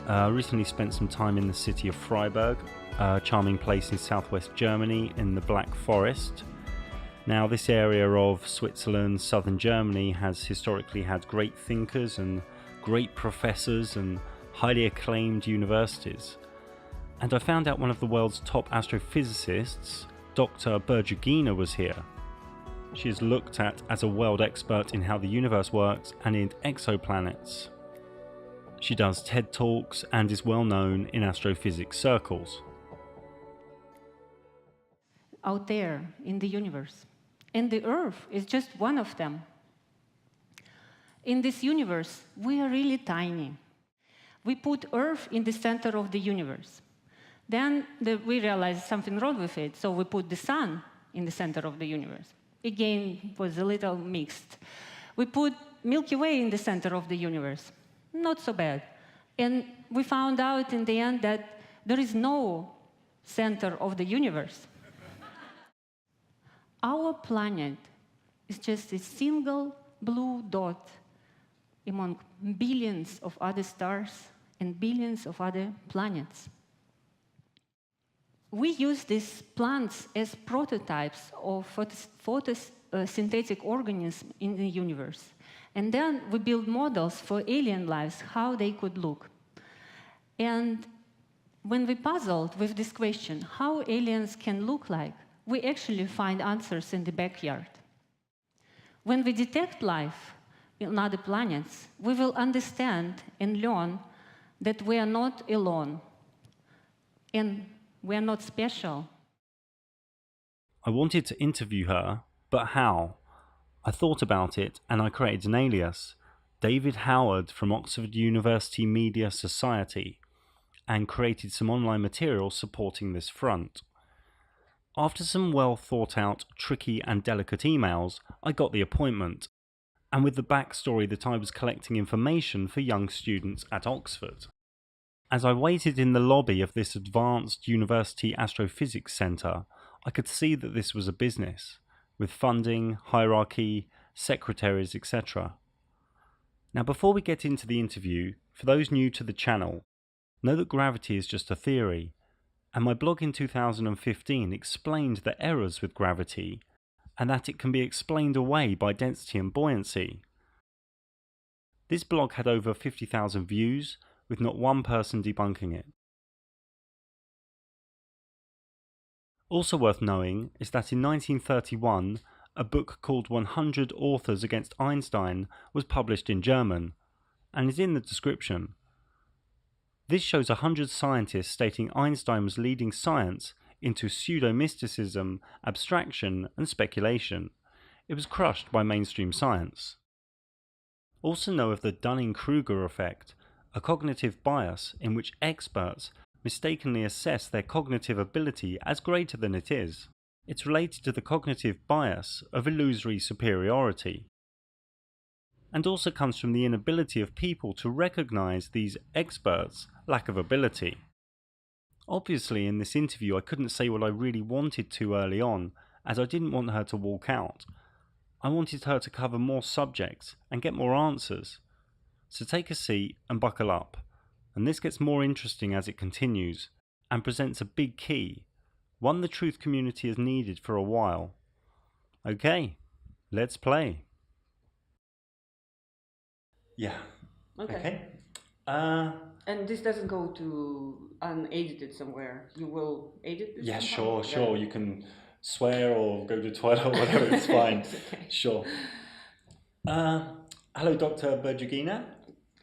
Recently spent some time in the city of Freiburg, a charming place in southwest Germany in the Black Forest. Now, this area of Switzerland, southern Germany, has historically had great thinkers and great professors and highly acclaimed universities. And I found out one of the world's top astrophysicists, Dr. Berdyugina, was here. She is looked at as a world expert in how the universe works and in exoplanets. She does TED Talks and is well known in astrophysics circles. Out there in the universe. And the Earth is just one of them. In this universe, we are really tiny. We put Earth in the center of the universe. Then we realized something wrong with it, so we put the Sun in the center of the universe. Again, it was a little mixed. We put Milky Way in the center of the universe. Not so bad. And we found out in the end that there is no center of the universe. Our planet is just a single blue dot among billions of other stars and billions of other planets. We use these plants as prototypes of photosynthetic organisms in the universe. And then we build models for alien lives, how they could look. And when we puzzled with this question, how aliens can look like, we actually find answers in the backyard. When we detect life on other planets, we will understand and learn that we are not alone. And we are not special. I wanted to interview her, but how? I thought about it and I created an alias, David Howard from Oxford University Media Society, and created some online material supporting this front. After some well thought out, tricky and delicate emails, I got the appointment, and with the backstory that I was collecting information for young students at Oxford. As I waited in the lobby of this advanced university astrophysics centre, I could see that this was a business, with funding, hierarchy, secretaries, etc. Now, before we get into the interview, for those new to the channel, know that gravity is just a theory, and my blog in 2015 explained the errors with gravity, and that it can be explained away by density and buoyancy. This blog had over 50,000 views, with not one person debunking it. Also worth knowing is that in 1931, a book called 100 Authors Against Einstein was published in German, and is in the description. This shows 100 scientists stating Einstein was leading science into pseudo-mysticism, abstraction, and speculation. It was crushed by mainstream science. Also know of the Dunning-Kruger effect, a cognitive bias in which experts mistakenly assess their cognitive ability as greater than it is. It's related to the cognitive bias of illusory superiority, and also comes from the inability of people to recognize these experts' lack of ability. Obviously, in this interview I couldn't say what I really wanted to early on, as I didn't want her to walk out. I wanted her to cover more subjects and get more answers. So take a seat and buckle up, and this gets more interesting as it continues, and presents a big key, one the truth community has needed for a while. Okay, let's play. Yeah. Okay. And this doesn't go to unedited somewhere. You will edit this? Yeah, somehow? sure. You can swear or go to the toilet or whatever, it's fine. Okay. Sure. Hello, Dr. Berdyugina.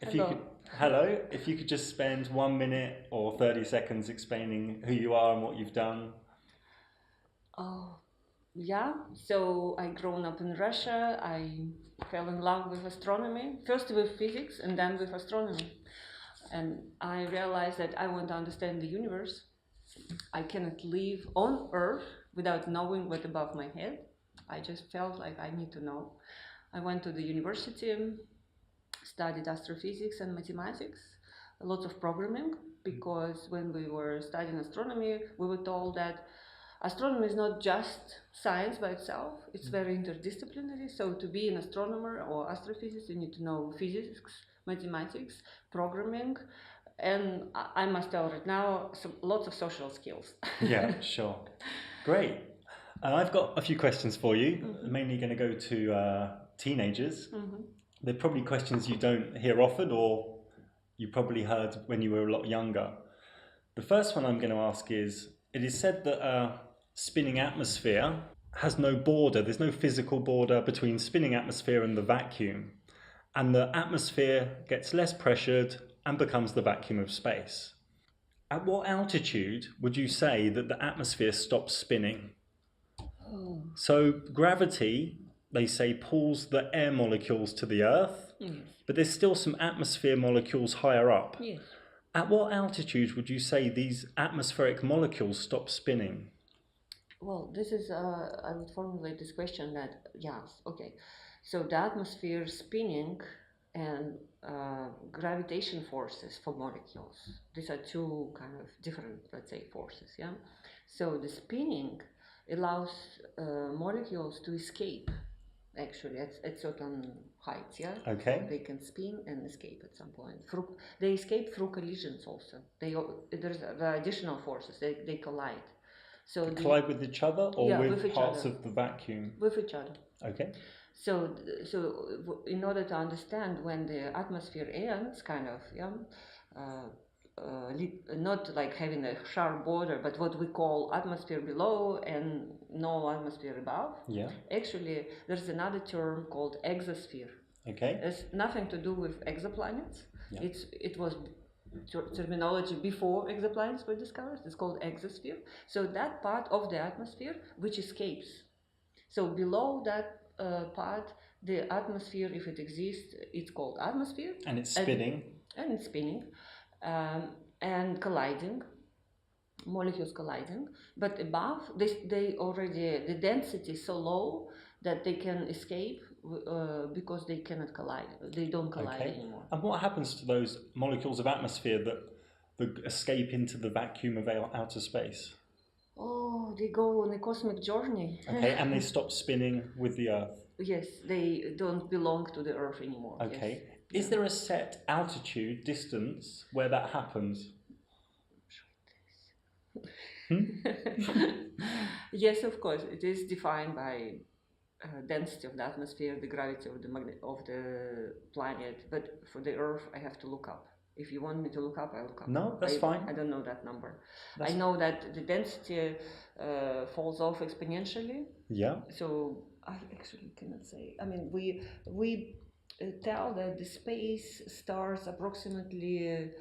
If you could just spend 1 minute or 30 seconds explaining who you are and what you've done. Yeah, so I grown up in Russia. I fell in love with astronomy, first with physics and then with astronomy. And I realized that I want to understand the universe. I cannot live on Earth without knowing what's above my head. I just felt like I need to know. I went to the university, studied astrophysics and mathematics, lots of programming, because when we were studying astronomy, we were told that astronomy is not just science by itself, it's very interdisciplinary. So to be an astronomer or astrophysicist, you need to know physics, mathematics, programming, and I must tell right now, lots of social skills. Yeah, sure. Great. I've got a few questions for you, mainly going to go to teenagers. They're probably questions you don't hear often, or you probably heard when you were a lot younger. The first one I'm going to ask is, it is said that a spinning atmosphere has no border, there's no physical border between spinning atmosphere and the vacuum, and the atmosphere gets less pressured and becomes the vacuum of space. At what altitude would you say that the atmosphere stops spinning? So gravity, they say, pulls the air molecules to the Earth, but there's still some atmosphere molecules higher up. Yes. At what altitude would you say these atmospheric molecules stop spinning? Well, this is, I would formulate this question that, yes, okay. So the atmosphere spinning and gravitation forces for molecules, these are two kind of different, let's say, forces, yeah? So the spinning allows molecules to escape, actually, at certain heights, yeah? Okay. So they can spin and escape at some point. They escape through collisions also. There's the additional forces, they collide. So they collide with each other, or yeah, with parts of the vacuum? With each other. Okay. So in order to understand when the atmosphere ends, kind of, yeah, not like having a sharp border, but what we call atmosphere below and no atmosphere above. Yeah. Actually, there's another term called exosphere. Okay. It's nothing to do with exoplanets. Yeah. It was terminology before exoplanets were discovered. It's called exosphere. So that part of the atmosphere which escapes. So below that part, the atmosphere, if it exists, it's called atmosphere. And it's spinning. And it's spinning and colliding, molecules colliding. But above, the density is so low that they can escape because they cannot collide. They don't collide anymore. And what happens to those molecules of atmosphere that escape into the vacuum of outer space? Oh, they go on a cosmic journey. Okay, and they stop spinning with the Earth. Yes, they don't belong to the Earth anymore. Okay. Yes. Is there a set altitude, distance, where that happens? Yes, of course. It is defined by density of the atmosphere, the gravity of the planet. But for the Earth, I have to look up. If you want me to look up, I look up. No, that's fine. I don't know that number. I know that the density falls off exponentially. Yeah. So I actually cannot say. I mean, we tell that the space starts approximately,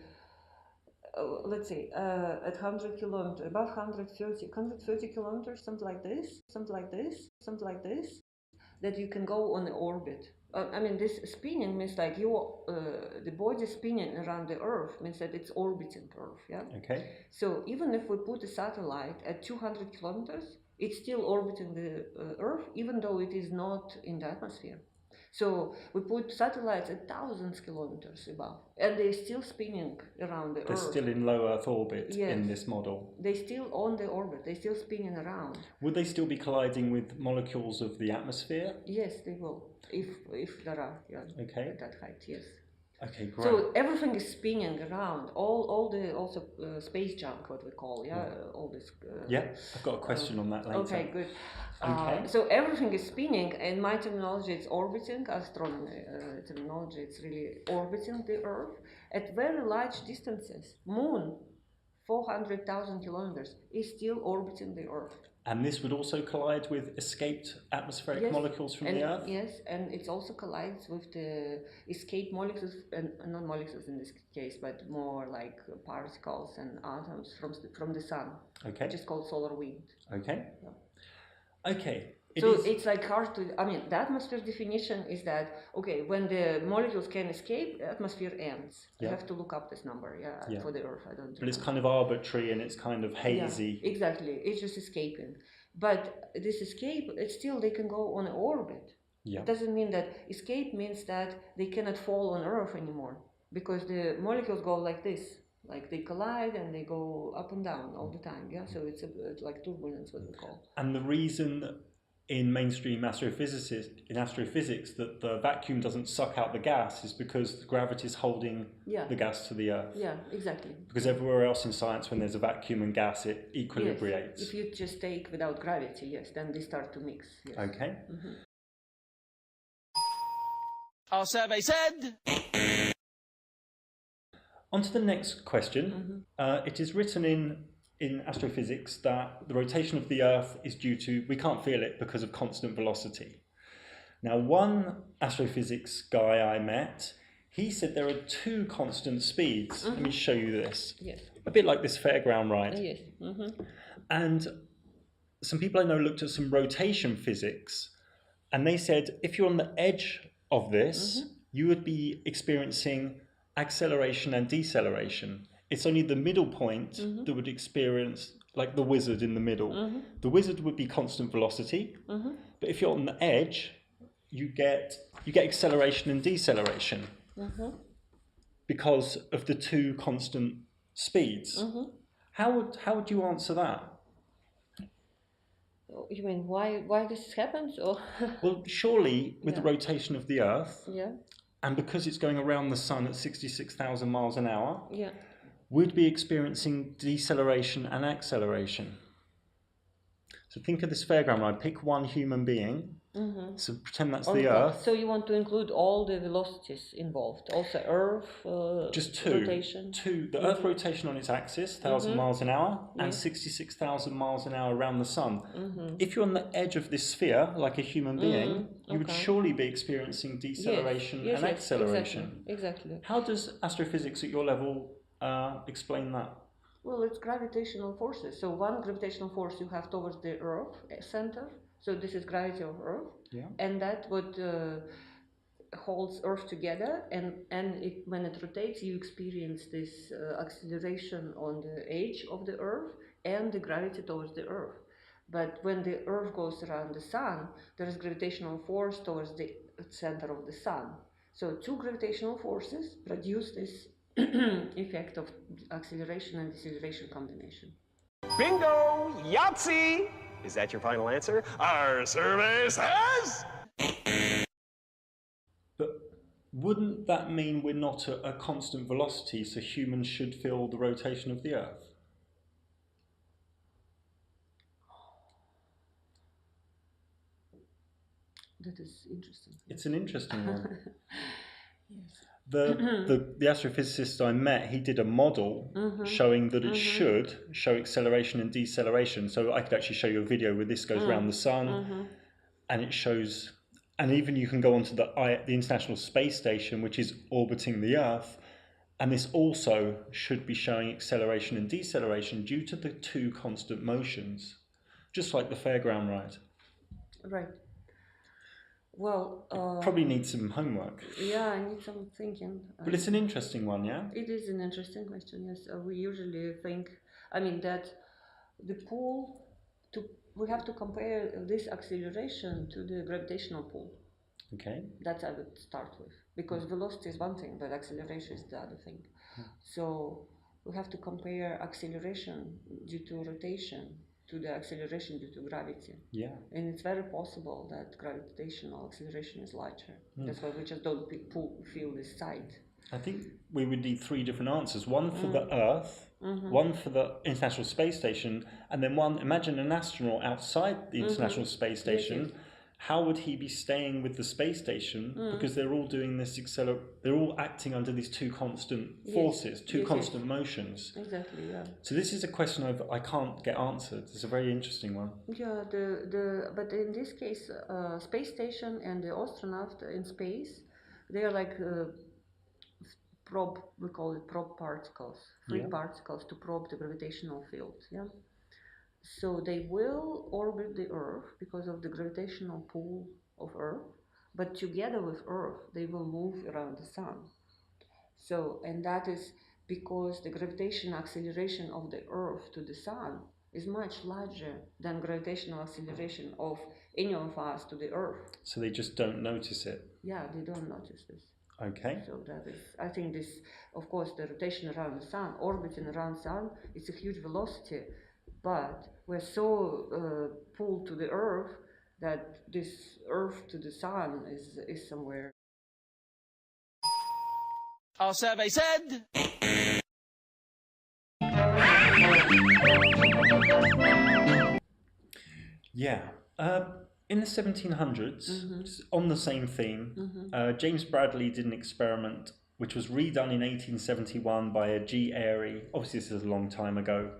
let's say, at 100 kilometers, above 130 kilometers, something like this, that you can go on the orbit. I mean, this spinning means like the body spinning around the Earth means that it's orbiting Earth, yeah? Okay. So even if we put a satellite at 200 kilometers, it's still orbiting the Earth, even though it is not in the atmosphere. So we put satellites at thousands of kilometers above, and they're still spinning around the Earth. They're still in low Earth orbit in this model. They're still on the orbit. They're still spinning around. Would they still be colliding with molecules of the atmosphere? Yes, they will. If there are, yeah. Okay. At that height, yes. Okay, great. So everything is spinning around. All the also space junk, what we call, all this. Yeah, I've got a question on that later. Okay, good. Okay. So everything is spinning, and my terminology it's orbiting. Astronomy terminology it's really orbiting the Earth at very large distances. Moon, 400,000 kilometers, is still orbiting the Earth. And this would also collide with escaped atmospheric molecules from the Earth? Yes, and it also collides with the escaped molecules, and not molecules in this case, but more like particles and atoms from the sun. Okay. Which is called solar wind. Okay. Yeah. Okay. It's like hard to, I mean, the atmosphere definition is that, okay, when the molecules can escape, the atmosphere ends. You have to look up this number, for the Earth, I don't know. But it's kind of arbitrary and it's kind of hazy. Yeah, exactly, it's just escaping. But this escape, it's still, they can go on an orbit. Yeah. It doesn't mean that escape means that they cannot fall on Earth anymore, because the molecules go like this. Like they collide and they go up and down all the time, yeah? So it's like turbulence, what we call. And the reason in mainstream astrophysics that the vacuum doesn't suck out the gas is because the gravity is holding the gas to the Earth. Yeah, exactly. Because everywhere else in science, when there's a vacuum and gas, it equilibrates. Yes. If you just take without gravity, yes, then they start to mix. Yes. Okay. Our survey said. On to the next question. It is written in astrophysics that the rotation of the Earth is due to, we can't feel it because of constant velocity. Now, one astrophysics guy I met, he said there are two constant speeds. Let me show you this. Yes. A bit like this fairground ride. Yes. And some people I know looked at some rotation physics, and they said if you're on the edge of this, you would be experiencing acceleration and deceleration. It's only the middle point that would experience, like the wizard in the middle. The wizard would be constant velocity, but if you're on the edge, you get acceleration and deceleration because of the two constant speeds. How would you answer that? You mean why this happens, or? Well, surely with the rotation of the Earth, and because it's going around the sun at 66,000 miles an hour, we'd be experiencing deceleration and acceleration. So think of this fairground ride. Pick one human being. So pretend that's the Earth. So you want to include all the velocities involved, also Earth just two. rotation? The Earth rotation on its axis, 1,000 miles an hour, and 66,000 miles an hour around the sun. If you're on the edge of this sphere, like a human being, you would surely be experiencing deceleration and acceleration. Exactly. How does astrophysics at your level explain that? Well, it's gravitational forces. So one gravitational force you have towards the Earth center. So this is gravity of Earth, and that what holds Earth together. And when it rotates, you experience this acceleration on the edge of the Earth and the gravity towards the Earth. But when the Earth goes around the Sun, there is gravitational force towards the center of the Sun. So two gravitational forces produce this effect of acceleration and deceleration combination. Bingo! Yahtzee! Is that your final answer? Our survey says. But wouldn't that mean we're not at a constant velocity, so humans should feel the rotation of the Earth? That is interesting. It's an interesting one. The astrophysicist I met, he did a model showing that it should show acceleration and deceleration. So I could actually show you a video where this goes around the sun, and it shows, and even you can go onto the International Space Station, which is orbiting the Earth, and this also should be showing acceleration and deceleration due to the two constant motions, just like the fairground ride. Right. Well, probably need some homework. Yeah, I need some thinking. But it's an interesting one, yeah? It is an interesting question, yes. We usually think, that the pull, we have to compare this acceleration to the gravitational pull. Okay. That I would start with. Because velocity is one thing, but acceleration is the other thing. So we have to compare acceleration due to rotation to the acceleration due to gravity. Yeah. And it's very possible that gravitational acceleration is larger. That's why we just don't feel this side. I think we would need three different answers. One for the Earth, one for the International Space Station, and then one, imagine an astronaut outside the International Space Station. Yes. How would he be staying with the space station? Because they're all doing this they're all acting under these two constant forces, two constant motions. Exactly, yeah. So this is a question I can't get answered. It's a very interesting one. Yeah, but in this case, space station and the astronaut in space, they are like we call it probe particles, free particles to probe the gravitational field. Yeah. So they will orbit the Earth because of the gravitational pull of Earth, but together with Earth, they will move around the Sun. So, and that is because the gravitational acceleration of the Earth to the Sun is much larger than gravitational acceleration of any of us to the Earth. So they just don't notice it? Yeah, they don't notice this. Okay. So that is, I think this, of course, the rotation around the Sun, orbiting around the Sun, it's a huge velocity. But we're so pulled to the Earth that this Earth to the Sun is somewhere. Our survey said... Yeah. In the 1700s, on the same theme, James Bradley did an experiment which was redone in 1871 by a G. Airy. Obviously, this is a long time ago.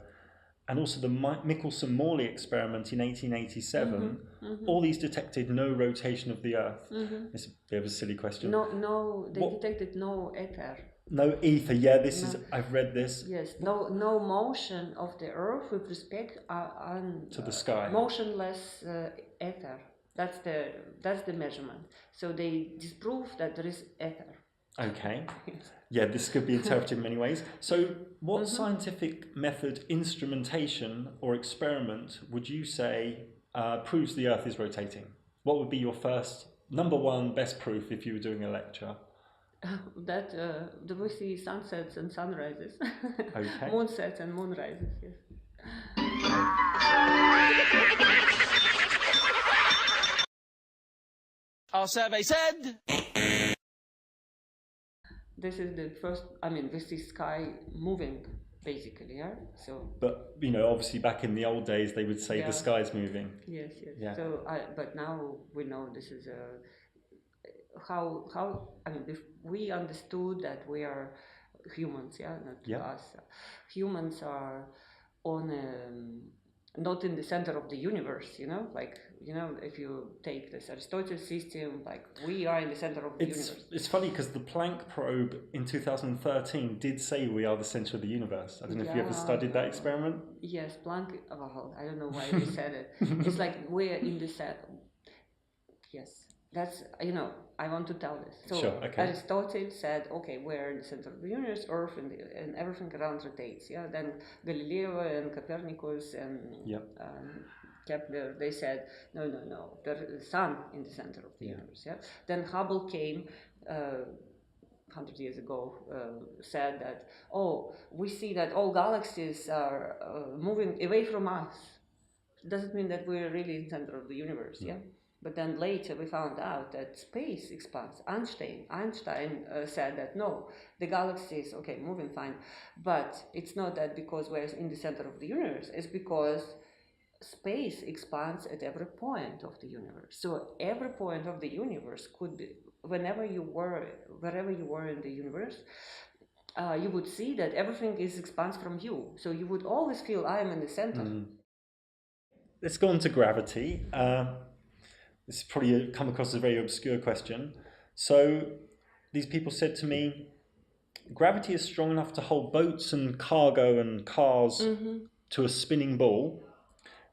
And also the Michelson-Morley experiment in 1887. All these detected no rotation of the Earth. It's a bit of a silly question. No, they detected no ether. No ether. Yeah, this is. I've read this. Yes, no motion of the Earth with respect to the sky. Motionless ether. That's the measurement. So they disprove that there is ether. Okay. Yeah, this could be interpreted in many ways. So what scientific method, instrumentation or experiment would you say proves the Earth is rotating? What would be your first, number one best proof if you were doing a lecture? That we see sunsets and sunrises. Okay. Moonsets and moonrises, yes. Our survey said... This is the first, we see sky moving, basically, yeah? So. But, obviously back in the old days, they would say the sky's moving. Yes. Yeah. So, but now we know this is if we understood that we are humans, not us. Humans are not in the center of the universe, if you take this Aristotle system, we are in the center of the universe. It's funny because the Planck probe in 2013 did say we are the center of the universe. I don't know if you ever studied that experiment. Yes, Planck, I don't know why they said it. It's like we're in the center. Yes, that's, I want to tell this. So sure, okay. Aristotle said, okay, we're in the center of the universe, Earth, and everything around rotates. Yeah. Then Galileo and Copernicus and Kepler, they said, no, there's the sun in the center of the universe. Yeah. Then Hubble came 100 years ago, said that, we see that all galaxies are moving away from us. Doesn't mean that we're really in the center of the universe. Yeah. But then later we found out that space expands. Einstein said that no, the galaxy is moving fine, but it's not that because we're in the center of the universe. It's because space expands at every point of the universe. So every point of the universe could be wherever you were in the universe. You would see that everything expands from you. So you would always feel I am in the center. Let's go on to gravity. This is probably come across as a very obscure question. So these people said to me, gravity is strong enough to hold boats and cargo and cars to a spinning ball,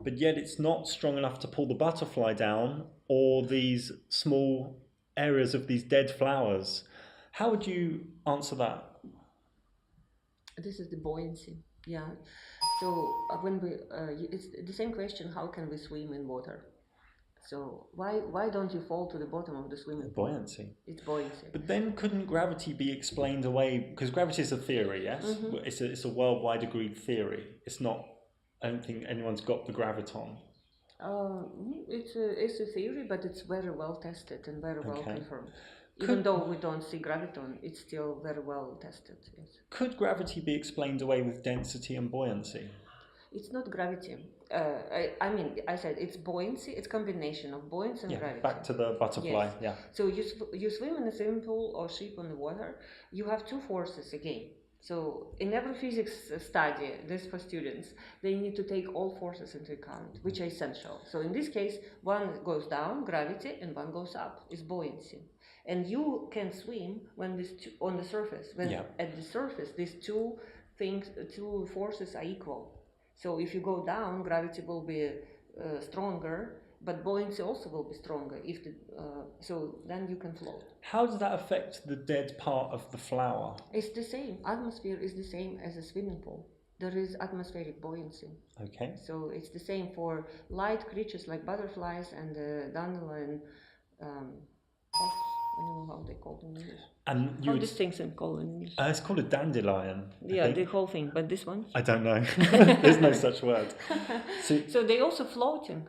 but yet it's not strong enough to pull the butterfly down or these small areas of these dead flowers. How would you answer that? This is the buoyancy. Yeah. So when it's the same question, how can we swim in water? So why don't you fall to the bottom of the swimming pool? Buoyancy. It's buoyancy. But then couldn't gravity be explained away? Because gravity is a theory, yes? It's a worldwide agreed theory. It's not, I don't think anyone's got the graviton. It's a theory, but it's very well tested and very well confirmed. Even though we don't see graviton, it's still very well tested. Yes. Could gravity be explained away with density and buoyancy? It's not gravity. I said it's buoyancy. It's combination of buoyancy and gravity. Back to the butterfly. Yes. Yeah. So you swim in a swimming pool or ship on the water. You have two forces again. So in every physics study, this for students, they need to take all forces into account, which are essential. So in this case, one goes down, gravity, and one goes up, is buoyancy. And you can swim when on the surface. When at the surface, these two forces are equal. So if you go down, gravity will be stronger, but buoyancy also will be stronger. So then you can float. How does that affect the dead part of the flower? It's the same. Atmosphere is the same as a swimming pool. There is atmospheric buoyancy. Okay. So it's the same for light creatures like butterflies and dandelion. I don't know how they call them in English. And how these things are called in English? It's called a dandelion. Yeah, the whole thing. But this one? I don't know. There's no such word. So they're also floating.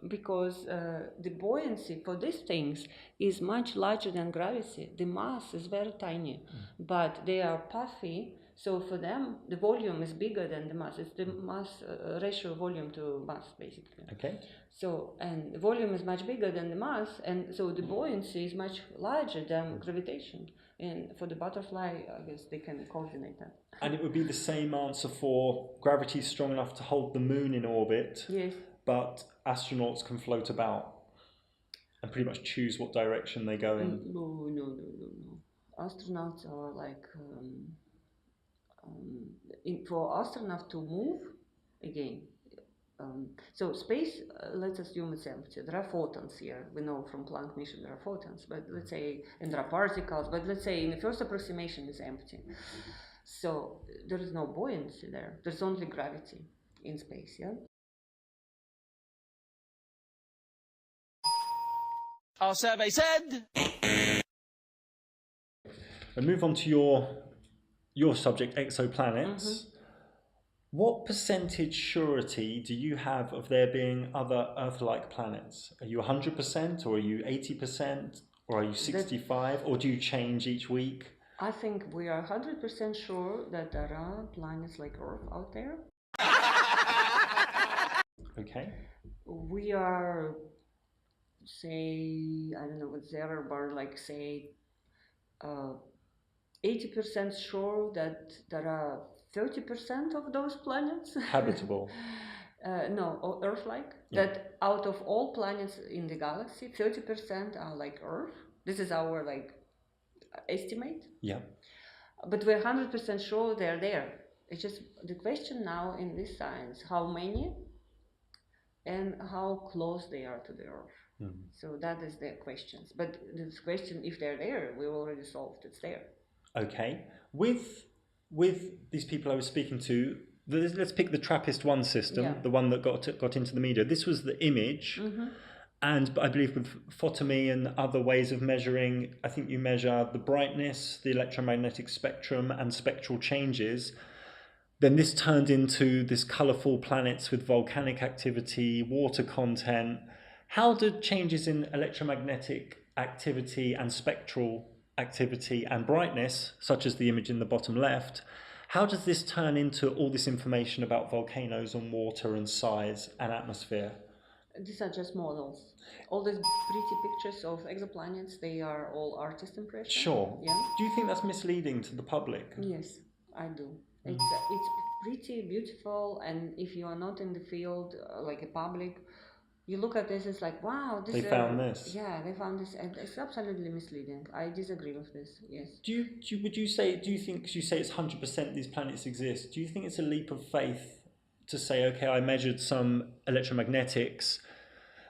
because the buoyancy for these things is much larger than gravity. The mass is very tiny, but they are puffy. So for them, the volume is bigger than the mass. It's the mass ratio volume to mass, basically. Okay. So, and the volume is much bigger than the mass, and so the buoyancy is much larger than gravitation. And for the butterfly, I guess they can coordinate that. And it would be the same answer for gravity strong enough to hold the moon in orbit, Yes. but astronauts can float about and pretty much choose what direction they go in. No. Astronauts are like, for astronauts to move, again, so space, let's assume it's empty. There are photons here. We know from Planck mission there are photons, but let's say, and there are particles, but let's say in the first approximation it's empty. So there is no buoyancy there. There's only gravity in space, yeah? Our survey said. And move on to your subject, exoplanets. What percentage surety do you have of there being other Earth-like planets? Are you 100%, or are you 80%, or are you 65%, or do you change each week? I think we are 100% sure that there are planets like Earth out there. Okay. We are, say, I don't know what's the error bar, like say 80% sure that there are 30% of those planets Habitable. No, Earth-like. Yeah. That out of all planets in the galaxy, 30% are like Earth. This is our like estimate. Yeah. But we're 100% sure they're there. It's just the question now in this science: how many and how close they are to the Earth. So that is the questions. But this question, if they're there, we already solved. It's there. Okay. With these people I was speaking to, let's pick the TRAPPIST-1 system, the one that got into the media. This was the image, and I believe with photomy and other ways of measuring, I think you measure the brightness, the electromagnetic spectrum, and spectral changes. Then this turned into this colourful planets with volcanic activity, water content. How did changes in electromagnetic activity and spectral activity and brightness, such as the image in the bottom left, how does this turn into all this information about volcanoes and water and size and atmosphere? These are just models. All these pretty pictures of exoplanets, they are all artist impressions. Sure. Yeah. Do you think that's misleading to the public? Yes, I do. It's pretty beautiful, and if you are not in the field, like a public, you look at this, it's like, wow, this They found this. Yeah, they found this, and it's absolutely misleading. I disagree with this. Yes. Do you think you say it's 100% these planets exist? Do you think it's a leap of faith to say, okay, I measured some electromagnetics,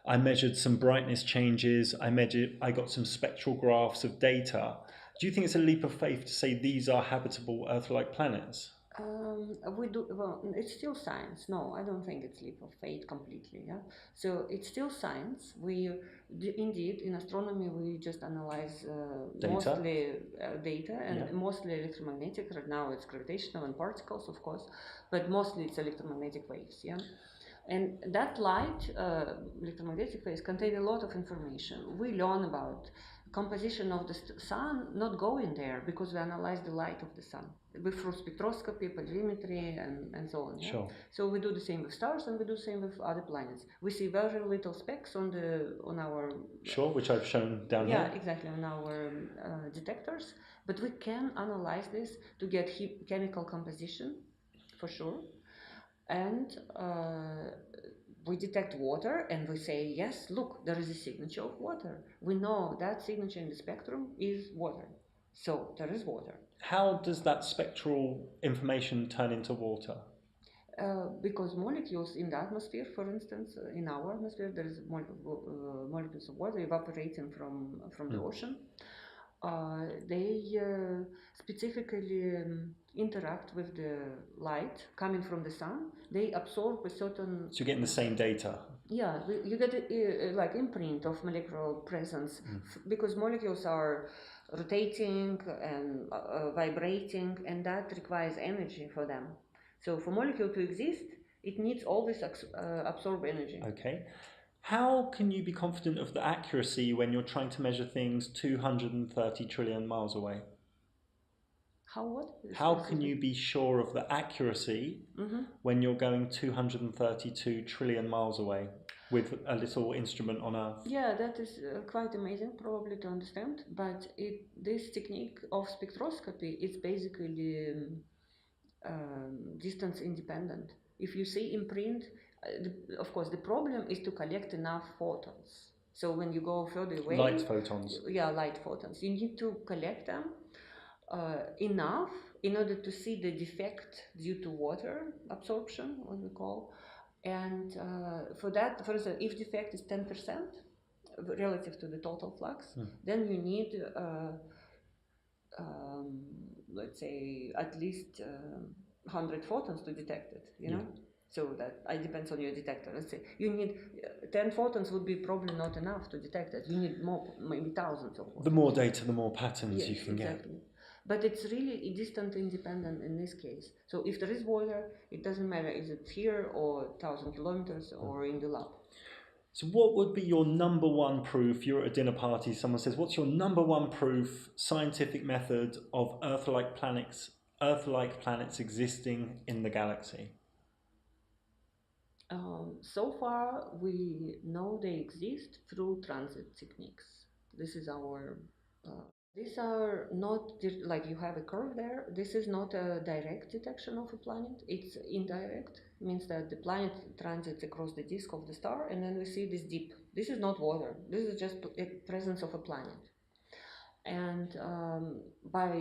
I measured some brightness changes, I got some spectral graphs of data. Do you think it's a leap of faith to say these are habitable Earth-like planets? We do, well, it's still science. No, I don't think it's leap of faith completely. Yeah, so it's still science. Indeed, in astronomy, we just analyze mostly data and mostly electromagnetic. Right now, it's gravitational and particles, of course, but mostly it's electromagnetic waves. Yeah, and that light, electromagnetic waves, contain a lot of information. We learn about composition of the sun, not going there, because we analyze the light of the sun through spectroscopy, polarimetry, and so on. Yeah? Sure. So we do the same with stars, and we do the same with other planets. We see very little specks on our which I've shown down here. Yeah, exactly, on our detectors. But we can analyze this to get chemical composition, for sure, and we detect water, and we say, yes, look, there is a signature of water. We know that signature in the spectrum is water. So there is water. How does that spectral information turn into water? Because molecules in the atmosphere, for instance, in our atmosphere, there is molecules of water evaporating from the ocean. They specifically interact with the light coming from the sun. They absorb a certain... So you're getting the same data? Yeah, you get like imprint of molecular presence, because molecules are rotating and vibrating, and that requires energy for them. So for molecule to exist, it needs always absorb energy. Okay. How can you be confident of the accuracy when you're trying to measure things 230 trillion miles away? How can you be sure of the accuracy when you're going 232 trillion miles away with a little instrument on Earth? Yeah, that is quite amazing, probably to understand. But this technique of spectroscopy is basically distance independent. If you see in print, of course, the problem is to collect enough photons. So when you go further away, light photons. Yeah, light photons. You need to collect them enough in order to see the defect due to water absorption, what we call. And for that, for instance, if defect is 10% relative to the total flux, then you need, let's say, at least 100 photons to detect it, you know? So that it depends on your detector. Let's say you need 10 photons would be probably not enough to detect it. You need more, maybe thousands of photons. The more data, the more patterns you can get. But it's really distance independent in this case. So if there is water, it doesn't matter is it here or 1,000 kilometers or in the lab. So what would be your number one proof? You're at a dinner party, someone says, what's your number one proof, scientific method of Earth-like planets existing in the galaxy? So far, we know they exist through transit techniques. This is our... these are not, like you have a curve there, this is not a direct detection of a planet, it's indirect, means that the planet transits across the disk of the star and then we see this dip. This is not water, this is just a presence of a planet. And by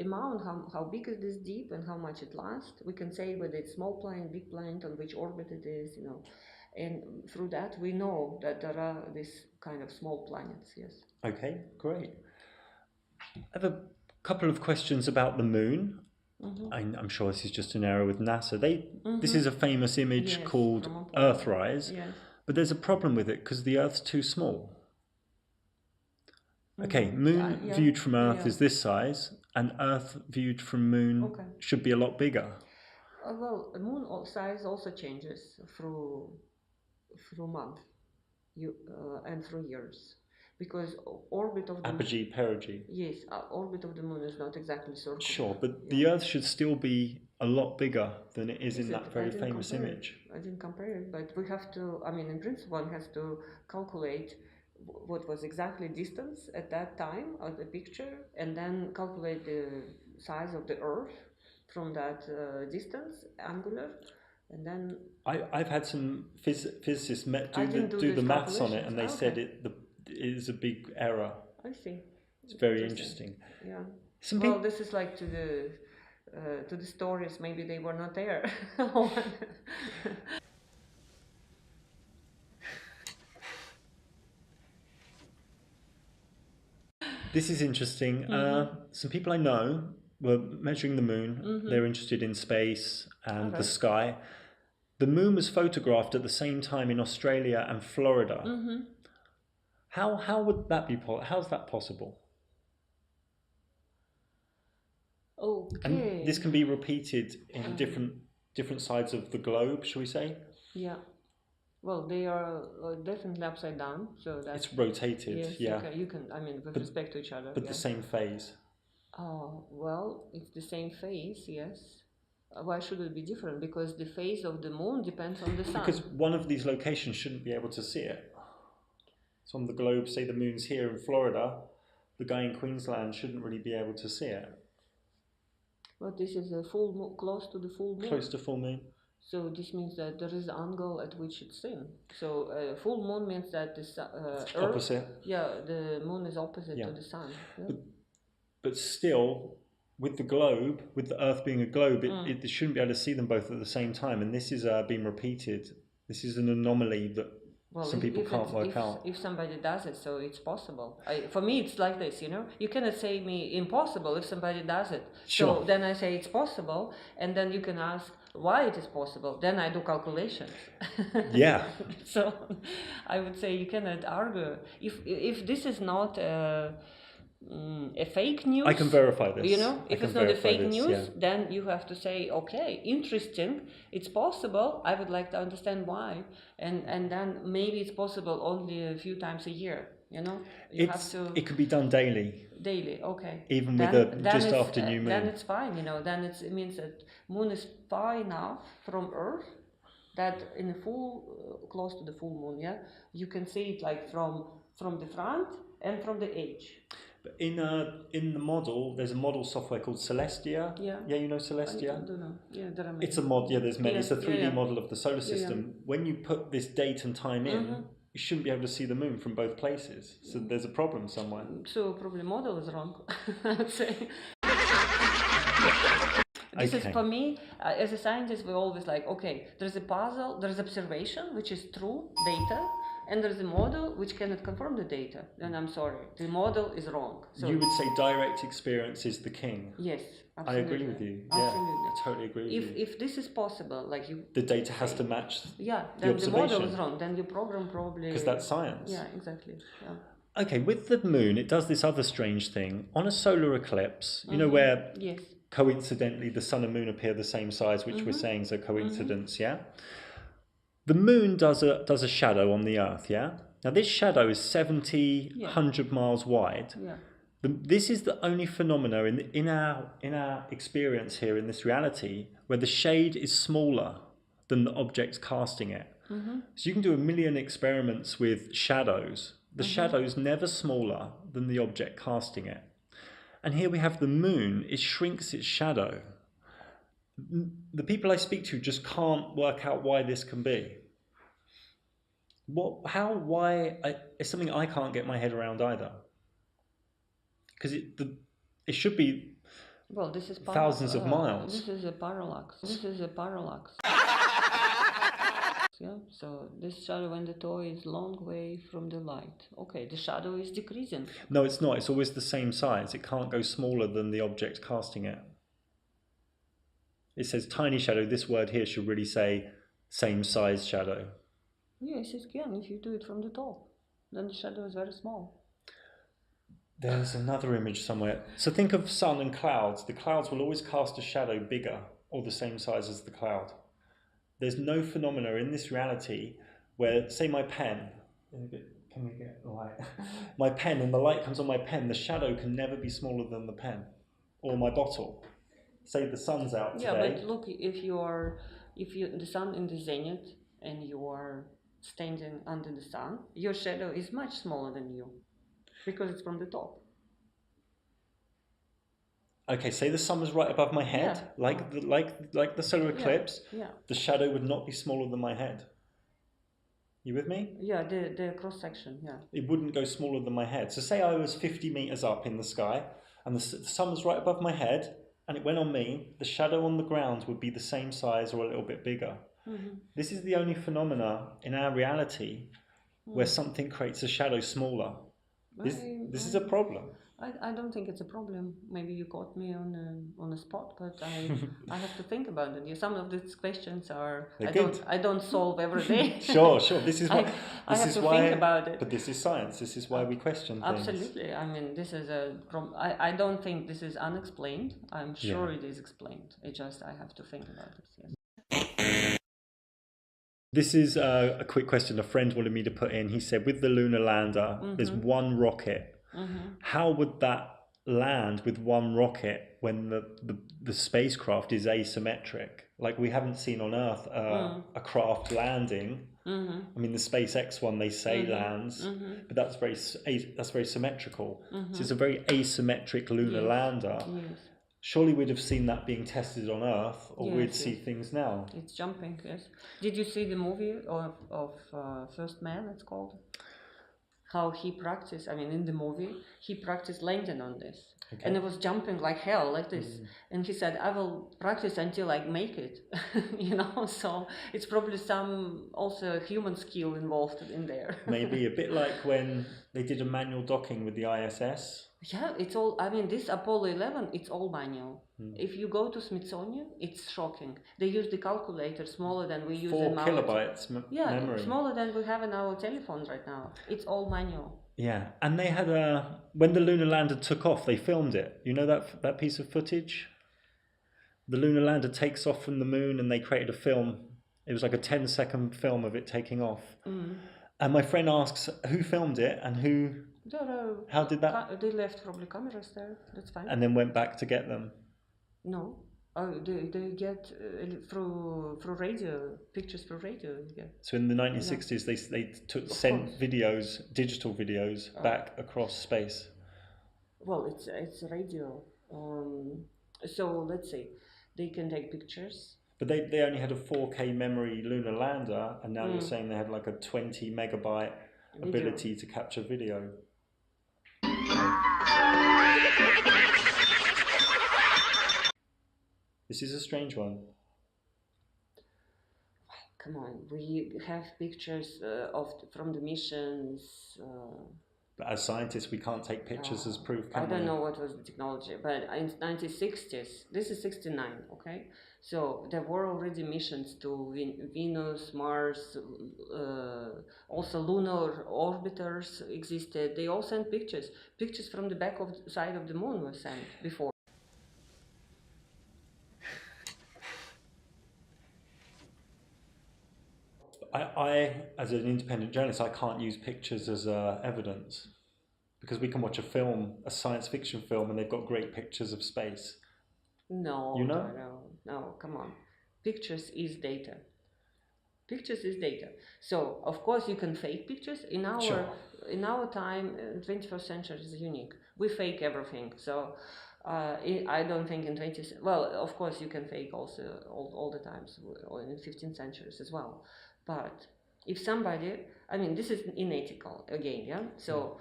amount, how big is this dip and how much it lasts, we can say whether it's small planet, big planet, on which orbit it is, you know. And through that we know that there are these kind of small planets, yes. Okay, great. I have a couple of questions about the moon. I'm sure this is just an error with NASA. This is a famous image called Earthrise, but there's a problem with it because the Earth's too small. Okay, moon viewed from Earth is this size, and Earth viewed from moon should be a lot bigger. Well, the moon size also changes through month and through years. Because orbit of the apogee, perigee. Yes, orbit of the moon is not exactly circular. Sure, but the Earth should still be a lot bigger than it is in that very famous image. I didn't compare it, but we have to, I mean, in principle, one has to calculate what was exactly distance at that time of the picture, and then calculate the size of the Earth from that distance, angular, and then... I've had some physicists do the maths on it, and they said it is a big error. I see. It's very interesting. Yeah. Well, this is like to the stories. Maybe they were not there. This is interesting. Some people I know were measuring the moon. They're interested in space and the sky. The moon was photographed at the same time in Australia and Florida. How would that be possible? How's that possible? Okay. And this can be repeated in different sides of the globe, shall we say? Yeah. Well, they are definitely upside down, so that's... It's rotated, yes, yeah. You can, I mean, with respect to each other. But the same phase. Well, it's the same phase, yes. Why should it be different? Because the phase of the moon depends on the sun. Because one of these locations shouldn't be able to see it. So on the globe, say the moon's here in Florida, the guy in Queensland shouldn't really be able to see it. Well, this is a full moon, close to the full moon. Close to full moon. So this means that there is an angle at which it's seen. So full moon means that the Earth, opposite. Yeah, the moon is opposite to the sun. Yeah. But still, with the globe, with the Earth being a globe, it shouldn't be able to see them both at the same time. And this is being repeated. This is an anomaly that some people can't work out. If somebody does it, so it's possible. For me, it's like this, you know. You cannot say me impossible if somebody does it. Sure. So then I say it's possible, and then you can ask why it is possible. Then I do calculations. Yeah. So I would say you cannot argue. If this is not a fake news. I can verify this. You know, if it's not a fake news, yeah. then you have to say, okay, interesting, it's possible. I would like to understand why, and then maybe it's possible only a few times a year. You know, It could be done daily. Daily, okay. Even then, with just after new moon. Then it's fine. You know, then it means that moon is far enough from Earth that in a close to the full moon, yeah, you can see it like from the front and from the edge. But in the model, there's a model software called Celestia. Yeah. Yeah, you know Celestia? I don't know. Yeah, there are many. It's a mod. Yeah, there's many. Yeah, It's a 3D model of the solar Yeah, system. When you put this date and time in, you shouldn't be able to see the moon from both places. So there's a problem somewhere. So probably model is wrong. I'd say. This is for me, as a scientist, we're always like, okay, there's a puzzle, there's observation, which is true data, and there's a model which cannot confirm the data. Then I'm sorry, the model is wrong. So you would say direct experience is the king. yes, absolutely. I agree with you. Absolutely. Yeah, I totally agree with you. If this is possible, like you, The data has to match. Yeah, the then the model is observation. wrong. Then your program probably Because that's science. Yeah, exactly. Yeah. Okay, with the moon, it does this other strange thing. On a solar eclipse, you know where Yes. coincidentally the sun and moon appear the same size, which we're saying is a coincidence, yeah? The moon does a shadow on the Earth, yeah? Now this shadow is 100 miles wide. Yeah. This is the only phenomena in our experience here in this reality where the shade is smaller than the object casting it. So you can do 1 million experiments with shadows. The shadow's never smaller than the object casting it. And here we have the moon, it shrinks its shadow. The people I speak to just can't work out why this can be. It's something I can't get my head around either. Because it should be this is thousands of miles. This is a parallax. Yeah, so this shadow and the toy is long way from the light. Okay, the shadow is decreasing. No, it's not. It's always the same size. It can't go smaller than the object casting it. It says tiny shadow. This word here should really say same size shadow. Yes, it can. If you do it from the top, then the shadow is very small. There's another image somewhere. So think of sun and clouds. The clouds will always cast a shadow bigger or the same size as the cloud. There's no phenomena in this reality where, say my pen, can we get light? My pen, and the light comes on my pen, the shadow can never be smaller than the pen. Or my bottle. Say the sun's out today. Yeah, but look, if the sun in the zenith and you are standing under the sun, your shadow is much smaller than you because it's from the top. Okay, say the sun was right above my head, like the solar eclipse. Yeah. The shadow would not be smaller than my head. You with me? Yeah, the cross section. Yeah. It wouldn't go smaller than my head. So say I was 50 meters up in the sky, and the sun was right above my head, and it went on me. The shadow on the ground would be the same size or a little bit bigger. This is the only phenomena in our reality where something creates a shadow smaller. This is a problem. I don't think it's a problem. Maybe you caught me on a spot, but I have to think about it. Yeah, some of these questions are I don't solve every day. Sure. This is why I have to think about it. But this is science. This is why we question things. Absolutely. I mean, this is I don't think this is unexplained. I'm sure it is explained. I have to think about it. Yes. This is a quick question a friend wanted me to put in. He said, with the lunar lander, there's one rocket. How would that land with one rocket when the spacecraft is asymmetric? Like we haven't seen on Earth a craft landing. I mean, the SpaceX one they say lands, but that's very symmetrical. So it's a very asymmetric lunar lander. Yes. Surely we'd have seen that being tested on Earth, or we'd see things now. It's jumping. Yes. Did you see the movie of First Man? It's called. How he practiced, I mean, in the movie, he practiced landing on this. Okay. And it was jumping like hell, like this. And he said, I will practice until I make it, so it's probably some also human skill involved in there. Maybe a bit like when they did a manual docking with the ISS. Yeah, it's all, I mean, this Apollo 11, it's all manual. If you go to Smithsonian, it's shocking. They use the calculator smaller than we use 4 in our... kilobytes memory. Smaller than we have in our telephones right now. It's all manual. Yeah, and they had when the lunar lander took off, they filmed it. You know that piece of footage? The lunar lander takes off from the moon, and they created a film. It was like a 10-second film of it taking off. And my friend asks, who filmed it and who? How did that? They left probably cameras there. That's fine. And then went back to get them. No. They get through radio, pictures through radio. Yeah. So in the 1960s, they sent videos, digital videos, back across space. Well, it's radio. So let's say they can take pictures. But they only had a 4K memory lunar lander, and now you're saying they have like a 20 megabyte ability to capture video. This is a strange one. Come on, we have pictures from the missions. But as scientists, we can't take pictures as proof, can we? I don't know what was the technology, but in 1960s, this is 69, okay? So there were already missions to Venus, Mars, also lunar orbiters existed. They all sent pictures. Pictures from the side of the moon were sent before. I, as an independent journalist, I can't use pictures as evidence, because we can watch a film, a science fiction film, and they've got great pictures of space. No, you know? no, come on. Pictures is data. Pictures is data. So of course you can fake pictures. In our time, 21st century is unique. We fake everything. So I don't think in 20th. Well, of course you can fake also all the times, or in 15th centuries as well. But if somebody, I mean, this is unethical again, yeah. So,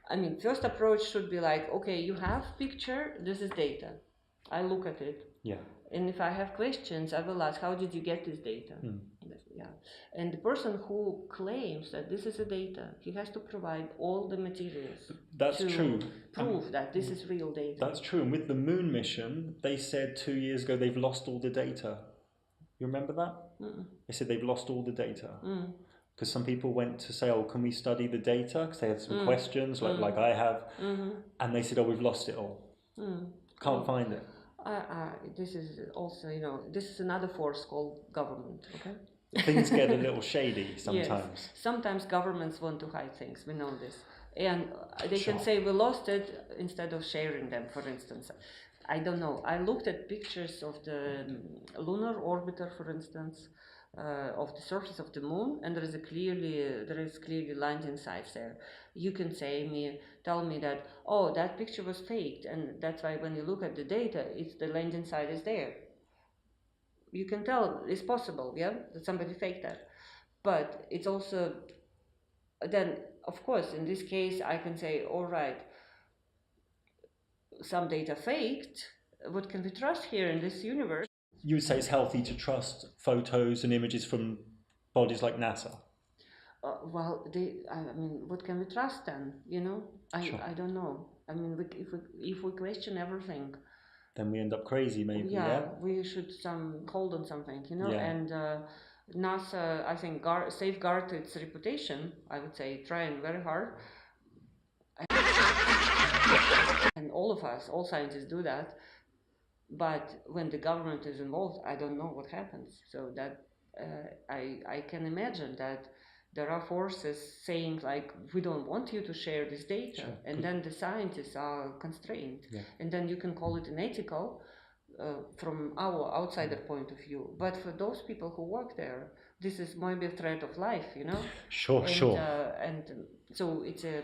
I mean, first approach should be like, okay, you have picture, this is data. I look at it. Yeah. And if I have questions, I will ask, how did you get this data? Yeah. And the person who claims that this is a data, he has to provide all the materials. That's true. Prove that this is real data. That's true. And with the moon mission, they said 2 years ago they've lost all the data. You remember that? They said they've lost all the data. Because some people went to say, oh, can we study the data? Because they had some questions, like I have. And they said, oh, we've lost it all. Can't find it. This is also, this is another force called government, okay? Things get a little shady sometimes. Yes. Sometimes governments want to hide things, we know this. And they can say we lost it instead of sharing them, for instance. I don't know. I looked at pictures of the lunar orbiter, for instance, of the surface of the moon, and there is clearly landing sites there. You can tell me that, oh, that picture was faked, and that's why when you look at the data, the landing site is there. You can tell it's possible, yeah, that somebody faked that. But it's also, then, of course, in this case, I can say, all right, some data faked. What can we trust here in this universe? You would say it's healthy to trust photos and images from bodies like NASA? Well, what can we trust then? I don't know. I mean, if we question everything, then we end up crazy, maybe. Yeah, we should hold on something, Yeah. And NASA, I think, safeguard its reputation. I would say, trying very hard. And all of us, all scientists do that, but when the government is involved, I don't know what happens. So that I can imagine that there are forces saying like, we don't want you to share this data, and then the scientists are constrained, and then you can call it unethical from our outsider point of view. But for those people who work there, this is maybe a threat of life, Sure. And so it's a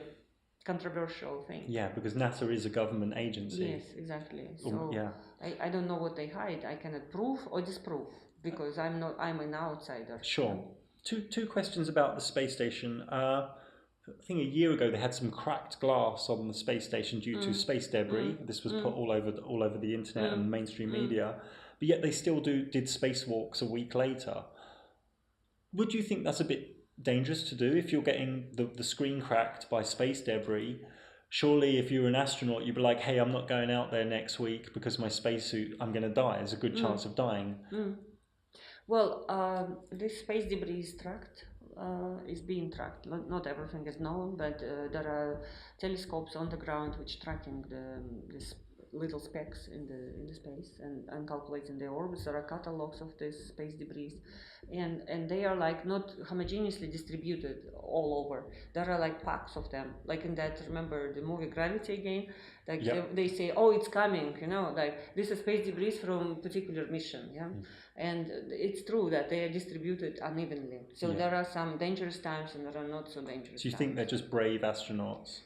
controversial thing. Yeah, because NASA is a government agency. Yes, exactly. So I don't know what they hide. I cannot prove or disprove because I'm an outsider. Sure. Two questions about the space station. I think a year ago they had some cracked glass on the space station due to space debris. This was put all over the internet and mainstream media, but yet they still did spacewalks a week later. Would you think that's a bit dangerous to do if you're getting the screen cracked by space debris? Surely if you're an astronaut, you'd be like, hey, I'm not going out there next week because my spacesuit, I'm going to die. There's a good chance of dying. Well, this space debris is tracked is being tracked. Not everything is known, but there are telescopes on the ground which tracking these little specks in the space and calculating their orbits. There are catalogs of this space debris, and they are like not homogeneously distributed all over. There are like packs of them, like in that, remember the movie Gravity again, like they say, oh, it's coming, you know, like this is space debris from particular mission, and it's true that they are distributed unevenly. So there are some dangerous times and there are not so dangerous. Do you think they're just brave astronauts?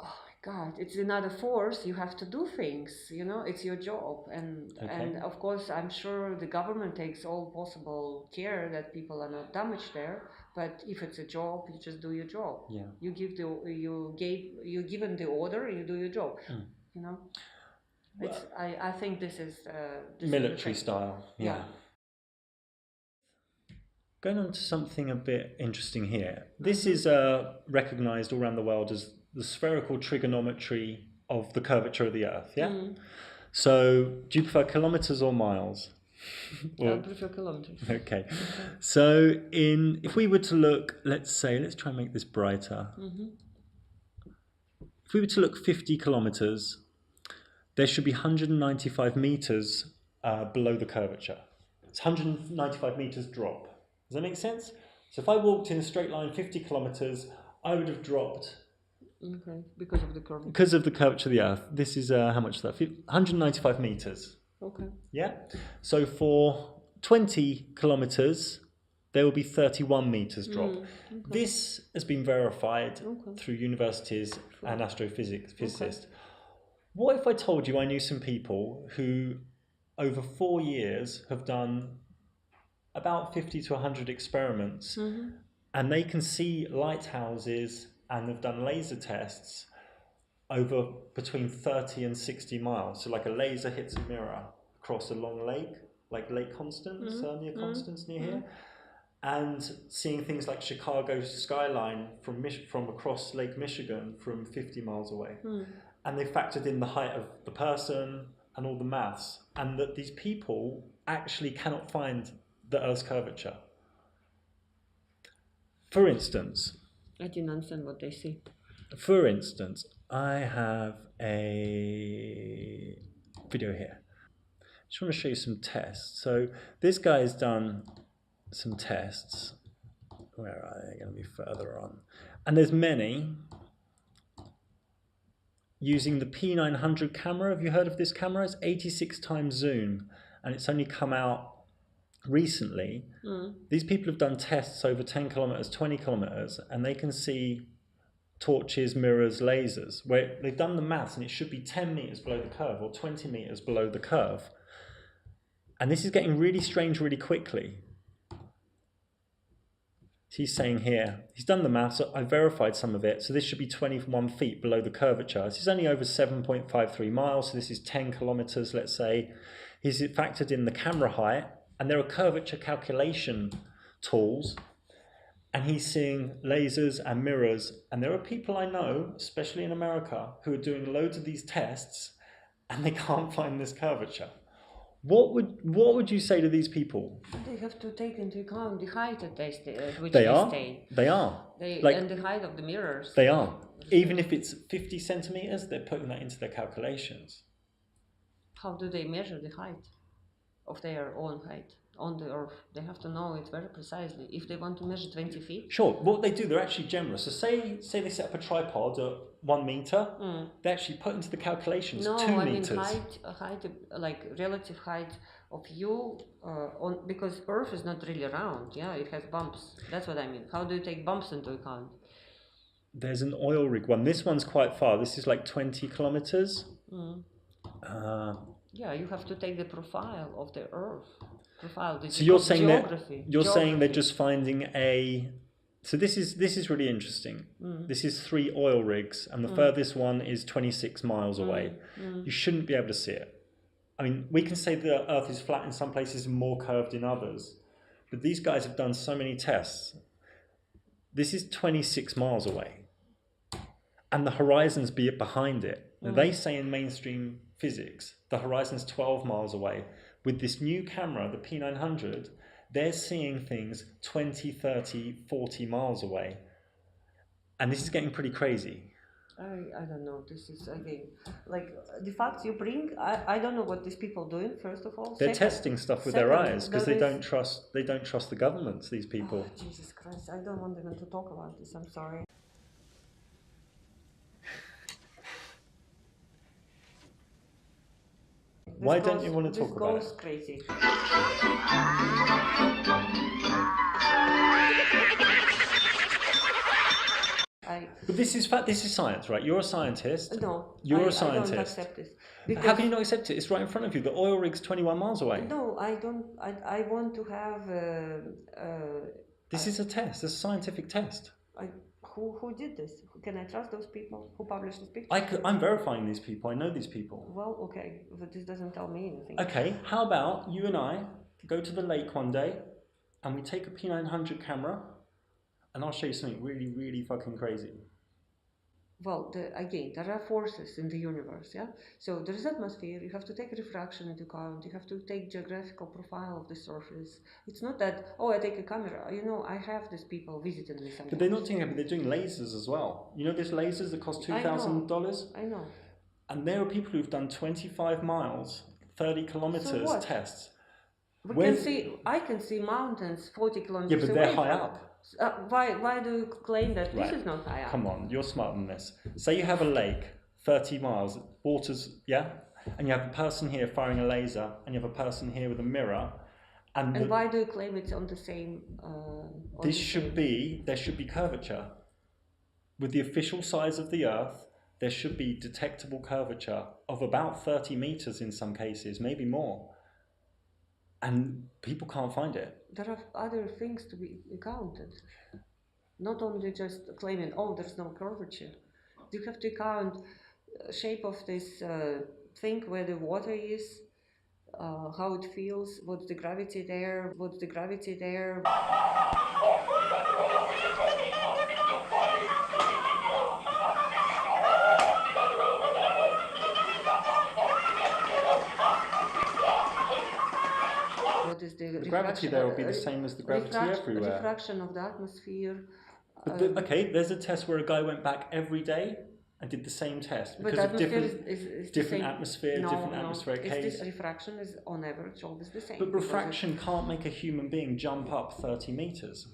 Oh my God, it's another force. You have to do things, you know, it's your job. And of course, I'm sure the government takes all possible care that people are not damaged there. But if it's a job, you just do your job. Yeah. You given the order, you do your job. You know, well, I think this is military style. Yeah. Going on to something a bit interesting here. This is recognized all around the world as the spherical trigonometry of the curvature of the Earth, yeah? So, do you prefer kilometers or miles? I prefer kilometers. Okay. So, if we were to look, let's try and make this brighter. If we were to look 50 kilometers, there should be 195 meters below the curvature. It's 195 meters drop. Does that make sense? So if I walked in a straight line 50 kilometers, I would have dropped. Okay, because of the curvature. Because of the curvature of the Earth. This is, how much is that? 195 meters. Okay. Yeah? So for 20 kilometers, there will be 31 meters drop. Okay. This has been verified through universities and astrophysicists. What if I told you I knew some people who, over 4 years, have done about 50 to 100 experiments, and they can see lighthouses and have done laser tests over between 30 and 60 miles. So like a laser hits a mirror across a long lake, like Lake Constance, near Constance, near here, and seeing things like Chicago's skyline from across Lake Michigan from 50 miles away. And they factored in the height of the person and all the maths, and that these people actually cannot find the Earth's curvature. For instance, I didn't understand what they say. For instance, I have a video here. I just want to show you some tests. So this guy has done some tests. Where are they going to be further on? And there's many. Using the P900 camera. Have you heard of this camera? It's 86 times zoom, and it's only come out recently. These people have done tests over 10 kilometers, 20 kilometers, and they can see torches, mirrors, lasers, where they've done the maths, and it should be 10 meters below the curve or 20 meters below the curve. And this is getting really strange really quickly. He's saying here, he's done the maths, so I verified some of it, so this should be 21 feet below the curvature. This is only over 7.53 miles, so this is 10 kilometers, let's say. He's factored in the camera height, and there are curvature calculation tools, and he's seeing lasers and mirrors. And there are people I know, especially in America, who are doing loads of these tests, and they can't find this curvature. What would you say to these people? They have to take into account the height at which they stay. They are. And the height of the mirrors. They are. Even if it's 50 centimeters, they're putting that into their calculations. How do they measure the height of their own height on the Earth? They have to know it very precisely. If they want to measure 20 feet. Sure. What they do, they're actually generous. So say they set up a tripod at 1 meter, they actually put into the calculations 2 meters. No, I mean height, like relative height of you, because Earth is not really round, it has bumps. That's what I mean. How do you take bumps into account? There's an oil rig one. This one's quite far. This is like 20 kilometers. You have to take the profile of the Earth. So you're saying saying they're just finding a. So this is really interesting. This is 3 oil rigs, and the furthest one is 26 miles away. You shouldn't be able to see it. I mean, we can say the Earth is flat in some places and more curved in others, but these guys have done so many tests. This is 26 miles away, and the horizon's behind it. Now, they say in mainstream physics the horizon's 12 miles away. With this new camera, the P900, they're seeing things 20, 30, 40 miles away. And this is getting pretty crazy. I don't know. This is again like the facts you bring. I don't know what these people doing. First of all, They're testing stuff with their eyes because they don't trust the governments. These people. Oh, Jesus Christ! I don't want even to talk about this. I'm sorry. Why don't you want to talk about it? This goes crazy. But this is science, right? You're a scientist. No, you're a scientist. I don't accept this. How can you not accept it? It's right in front of you. The oil rig's 21 miles away. No, I don't. I want to have. This is a test. It's a scientific test. Who did this? Can I trust those people who published this picture? I'm verifying these people. I know these people. Well, okay, but this doesn't tell me anything. Okay, how about you and I go to the lake one day and we take a P900 camera and I'll show you something really, really fucking crazy. Well, again, there are forces in the universe, yeah? So there is atmosphere, you have to take refraction into account, you have to take geographical profile of the surface. It's not that, oh, I take a camera. You know, I have these people visiting me sometimes. But they're not doing it, but they're doing lasers as well. You know there's lasers that cost $2,000? I know. And there are people who've done 25 miles, 30 kilometers so tests. I can see mountains 40 kilometers away. Yeah, but they're high up. Why do you claim that this is not high up? Come on, you're smarter than this. Say you have a lake, 30 miles, water's, yeah? And you have a person here firing a laser, and you have a person here with a mirror. And why do you claim it's on the same... there should be curvature. With the official size of the Earth, there should be detectable curvature of about 30 meters in some cases, maybe more. And people can't find it. There are other things to be counted. Not only just claiming, oh, there's no curvature. You have to count shape of this thing where the water is, how it feels, what's the gravity there. The gravity there will be the same as the gravity everywhere. Refraction of the atmosphere. But okay, there's a test where a guy went back every day and did the same test because of different atmosphere, different atmospheric haze. This refraction is on average always the same. But refraction can't make a human being jump up 30 meters.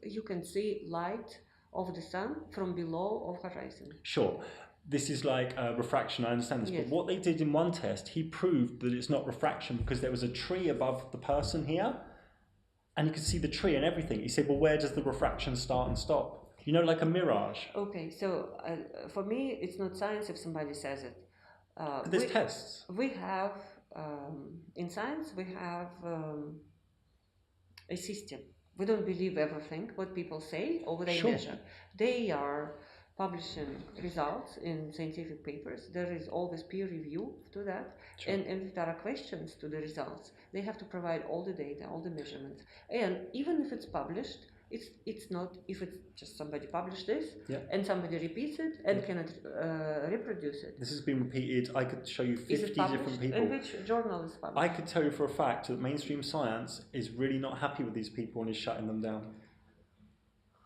You can see light of the sun from below of horizon. Sure. This is like refraction, I understand this, yes. But what they did in one test, he proved that it's not refraction because there was a tree above the person here and you could see the tree and everything. He said, well, where does the refraction start and stop? You know, like a mirage. Okay, so for me, it's not science if somebody says it. But there's tests. We have, in science, we have a system. We don't believe everything what people say or what they measure. They are publishing results in scientific papers. There is always peer review to that. Sure. And if there are questions to the results, they have to provide all the data, all the measurements. And even if it's published, it's not, if it's just somebody published this and somebody repeats it and cannot reproduce it. This has been repeated. I could show you 50 different people. In which journal is published? I could tell you for a fact that mainstream science is really not happy with these people and is shutting them down.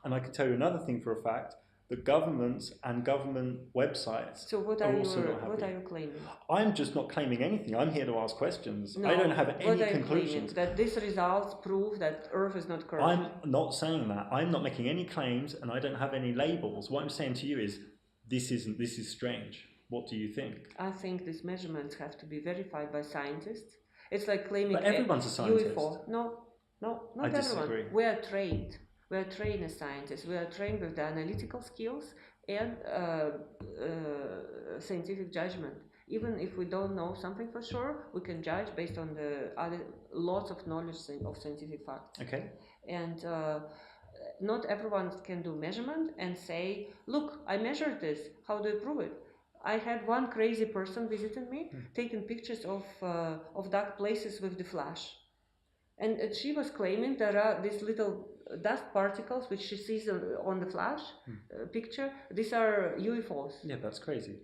And I could tell you another thing for a fact. The governments and government websites are also not happy. What are you claiming? I'm just not claiming anything. I'm here to ask questions. No, I don't have any conclusions. That these results prove that Earth is not curved. I'm not saying that. I'm not making any claims and I don't have any labels. What I'm saying to you is this is strange. What do you think? I think these measurements have to be verified by scientists. It's like claiming but everyone's a scientist. UFO. No, not everyone. We are trained. We are trained as scientists. We are trained with the analytical skills and scientific judgment. Even if we don't know something for sure, we can judge based on the lots of knowledge of scientific facts. Okay. And not everyone can do measurement and say, look, I measured this. How do you prove it? I had one crazy person visiting me, taking pictures of dark places with the flash. And she was claiming there are these little dust particles which she sees on the flash picture. These are UFOs. Yeah, that's crazy.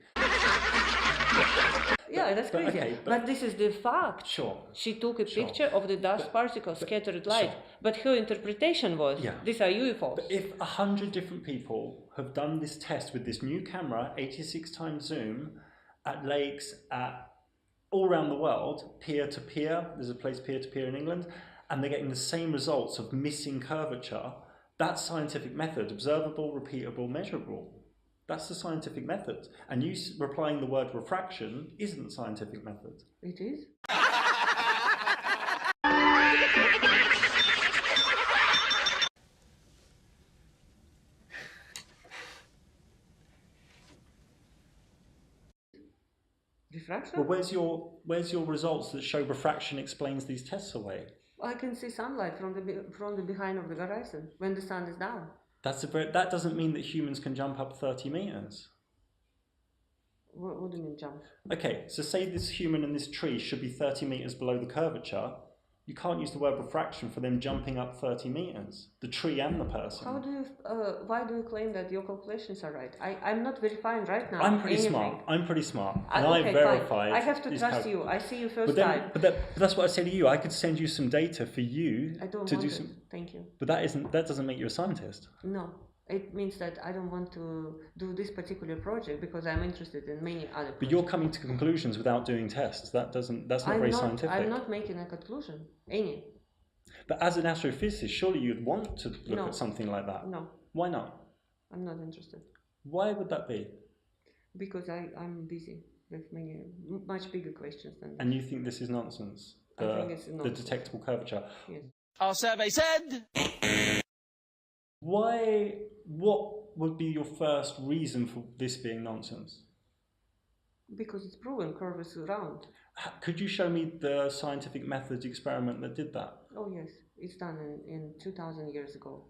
Yeah, that's crazy. okay, but this is the fact. Sure. She took a Sure. picture of the dust particles, scattered light, Sure. but her interpretation was, these are UFOs. But if 100 different people have done this test with this new camera, 86 times zoom, at lakes, all around the world, peer-to-peer, there's a place peer-to-peer in England, and they're getting the same results of missing curvature, that's scientific method, observable, repeatable, measurable. That's the scientific method. And you replying the word refraction isn't scientific method. It is. Refraction? Well, where's your results that show refraction explains these tests away? I can see sunlight from the behind of the horizon when the sun is down. That doesn't mean that humans can jump up 30 meters. What do you mean jump? Okay, so say this human and this tree should be 30 meters below the curvature. You can't use the word refraction for them jumping up 30 meters, the tree and the person. Why do you claim that your calculations are right? I'm not verifying right now. I'm pretty smart. And I verified. I have to trust you. I see you first time. time. But that's what I say to you. I could send you some data for you to do some. Thank you. But that doesn't make you a scientist. No. It means that I don't want to do this particular project because I'm interested in many other projects. But you're coming to conclusions without doing tests. That's not very scientific. I'm not making a conclusion. Any. But as an astrophysicist, surely you'd want to look at something like that. No. Why not? I'm not interested. Why would that be? Because I'm busy with much bigger questions than this. And you think this is nonsense? I think it's nonsense. The detectable curvature. Yes. Our survey said. What would be your first reason for this being nonsense? Because it's proven curve is round. Could you show me the scientific methods experiment that did that? Oh yes, it's done in 2000 years ago.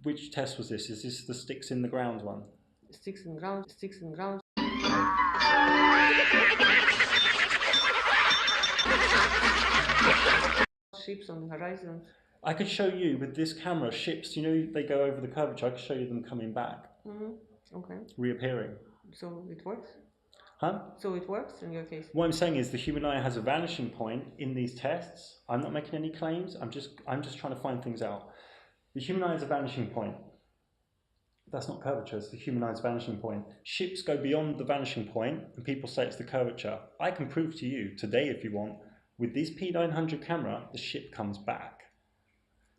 Which test was this? Is this the sticks in the ground one? Sticks in ground. Ships on the horizon. I could show you with this camera ships, they go over the curvature. I could show you them coming back. Okay. Reappearing. So it works? Huh? So it works in your case? What I'm saying is the human eye has a vanishing point in these tests. I'm not making any claims. I'm just trying to find things out. The human eye has a vanishing point. That's not curvature, it's the human eye's vanishing point. Ships go beyond the vanishing point and people say it's the curvature. I can prove to you today if you want, with this P900 camera, the ship comes back.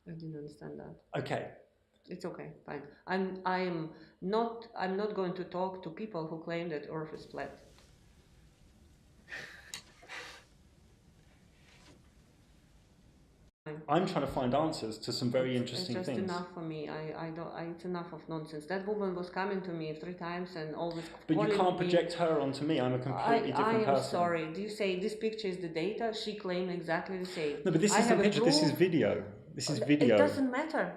I didn't understand that. Okay. It's okay, fine. I'm not going to talk to people who claim that Earth is flat. I'm trying to find answers to some very interesting things. It's just enough for me. It's enough of nonsense. That woman was coming to me 3 times and always. But you can't project her onto me. I'm a completely different person. I am sorry. Do you say this picture is the data? She claimed exactly the same. No, but this is the picture. This is video. This is video. It doesn't matter.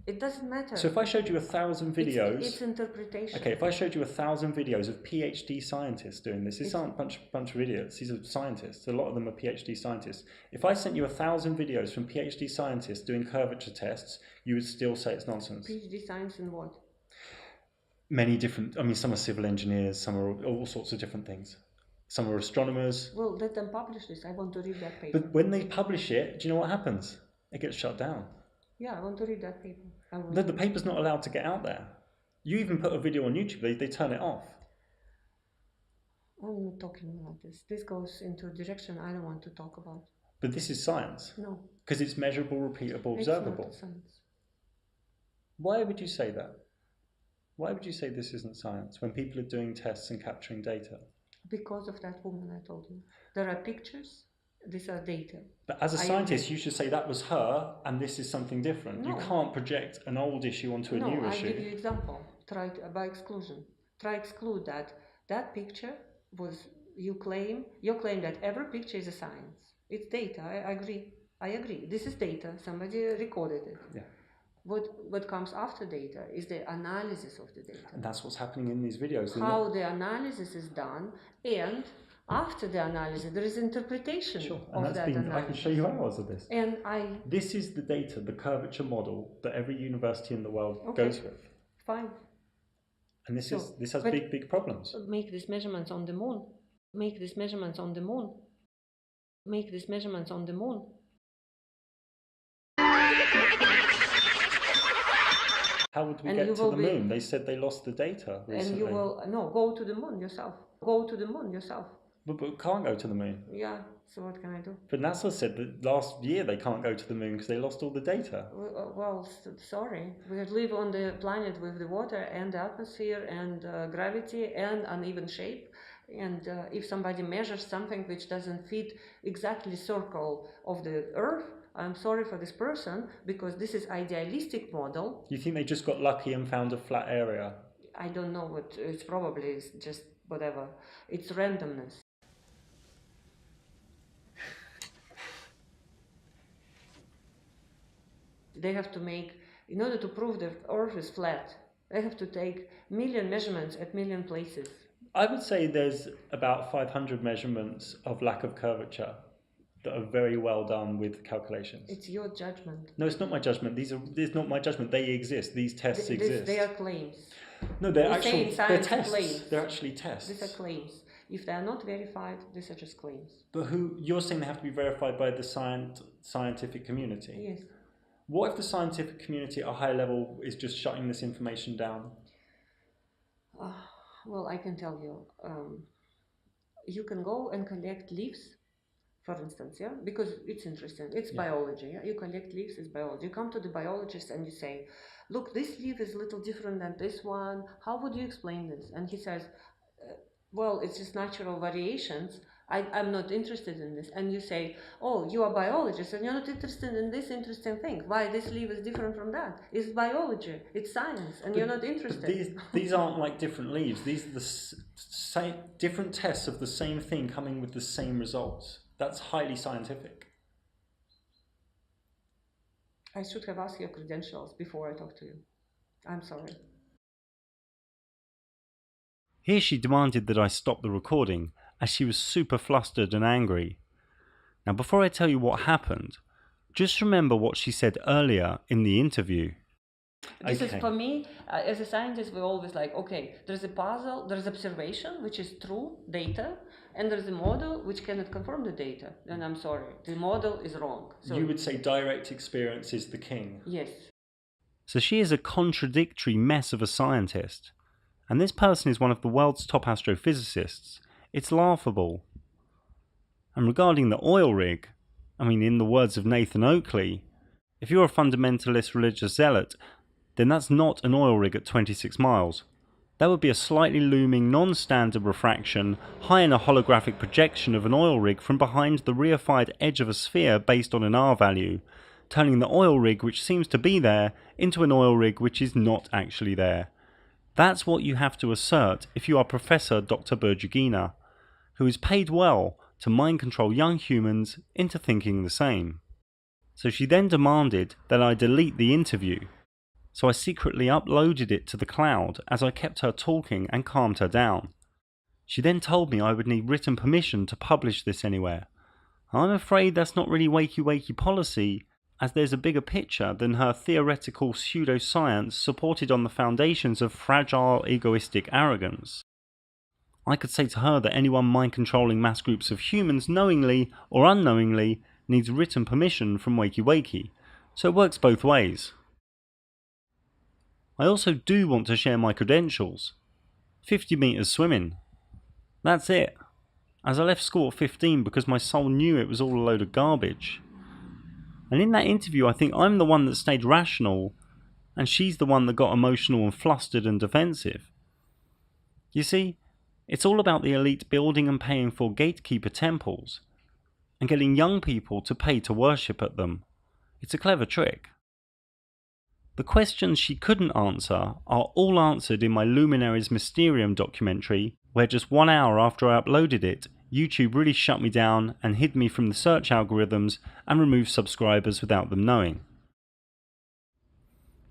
It doesn't matter. So if I showed you 1,000 videos... It's interpretation. Okay, if I showed you 1,000 videos of PhD scientists doing this, these aren't a bunch of idiots, these are scientists, a lot of them are PhD scientists. If I sent you 1,000 videos from PhD scientists doing curvature tests, you would still say it's nonsense. PhD science in what? Many different, some are civil engineers, some are all sorts of different things. Some are astronomers. Well, let them publish this. I want to read that paper. But when they publish it, do you know what happens? It gets shut down. Yeah, I want to read that paper. The paper's not allowed to get out there. You even put a video on YouTube, they turn it off. I'm not talking about this. This goes into a direction I don't want to talk about. But this is science. No. Because it's measurable, repeatable, observable. It's not science. Why would you say that? Why would you say this isn't science when people are doing tests and capturing data? Because of that woman I told you. There are pictures. These are data. But as a scientist, you should say that was her and this is something different. No. You can't project an old issue onto a new issue. No, I give you an example. By exclusion. Try exclude that picture was, you claim that every picture is a science. It's data, I agree. This is data, somebody recorded it. Yeah. What comes after data is the analysis of the data. And that's what's happening in these videos. How the analysis is done, and after the analysis, there is interpretation of that analysis. I can show you hours of this. And This is the data, the curvature model that every university in the world goes with. Fine. And this has big problems. Make these measurements on the moon. Make these measurements on the moon. Make these measurements on the moon. How would we And get you to will the be- moon? They said they lost the data recently. And you will, no, go to the moon yourself. Go to the moon yourself. But we can't go to the moon. Yeah, so what can I do? But NASA said that last year they can't go to the moon because they lost all the data. Well, sorry. We live on the planet with the water and the atmosphere and gravity and uneven shape. And if somebody measures something which doesn't fit exactly circle of the Earth, I'm sorry for this person, because this is idealistic model. You think they just got lucky and found a flat area? I don't know what, it's probably just whatever. It's randomness. They have to make, in order to prove that Earth is flat, they have to take million measurements at million places. I would say there's about 500 measurements of lack of curvature that are very well done with calculations. It's your judgment. No, it's not my judgment. It's not my judgment. They exist. These tests exist. They are claims. No, they're We actual. say in They're science tests. claims. They're actually tests. These are claims. If they are not verified, these are just claims. But you're saying they have to be verified by the scientific community? Yes. What if the scientific community at a high level is just shutting this information down? Well, I can tell you. You can go and collect leaves, for instance, yeah, because it's interesting. It's biology. Yeah? You collect leaves, it's biology. You come to the biologist and you say, look, this leaf is a little different than this one. How would you explain this? And he says, well, it's just natural variations. I'm not interested in this. And you say, oh, you are a biologist and you're not interested in this interesting thing. Why this leaf is different from that? It's biology, it's science, and you're not interested. These aren't like different leaves. These are the same, different tests of the same thing coming with the same results. That's highly scientific. I should have asked your credentials before I talk to you. I'm sorry. Here she demanded that I stop the recording, as she was super flustered and angry. Now, before I tell you what happened, just remember what she said earlier in the interview. This is, for me, as a scientist, we're always like, okay, there's a puzzle, there's observation, which is true data, and there's a model which cannot confirm the data. And I'm sorry, the model is wrong. So you would say direct experience is the king. Yes. So she is a contradictory mess of a scientist. And this person is one of the world's top astrophysicists. It's laughable. And regarding the oil rig, I mean, in the words of Nathan Oakley, if you're a fundamentalist religious zealot, then that's not an oil rig at 26 miles. That would be a slightly looming non-standard refraction high in a holographic projection of an oil rig from behind the reified edge of a sphere based on an R value, turning the oil rig which seems to be there into an oil rig which is not actually there. That's what you have to assert if you are Professor Dr. Berdyugina, who is paid well to mind control young humans into thinking the same. So she then demanded that I delete the interview. So I secretly uploaded it to the cloud as I kept her talking and calmed her down. She then told me I would need written permission to publish this anywhere. I'm afraid that's not really WaykiWayki policy, as there's a bigger picture than her theoretical pseudoscience supported on the foundations of fragile egoistic arrogance. I could say to her that anyone mind-controlling mass groups of humans knowingly or unknowingly needs written permission from WaykiWayki, so it works both ways. I also do want to share my credentials. 50 metres swimming. That's it, as I left school at 15 because my soul knew it was all a load of garbage. And in that interview I think I'm the one that stayed rational, and she's the one that got emotional and flustered and defensive. You see, it's all about the elite building and paying for gatekeeper temples, and getting young people to pay to worship at them. It's a clever trick. The questions she couldn't answer are all answered in my Luminaries Mysterium documentary, where just 1 hour after I uploaded it, YouTube really shut me down and hid me from the search algorithms and removed subscribers without them knowing.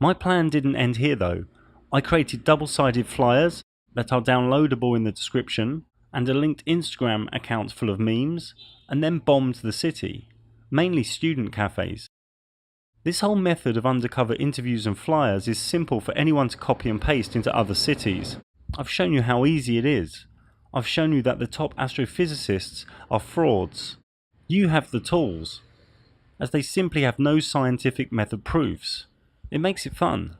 My plan didn't end here though. I created double-sided flyers that are downloadable in the description, and a linked Instagram account full of memes, and then bombed the city, mainly student cafes. This whole method of undercover interviews and flyers is simple for anyone to copy and paste into other cities. I've shown you how easy it is. I've shown you that the top astrophysicists are frauds. You have the tools, as they simply have no scientific method proofs. It makes it fun.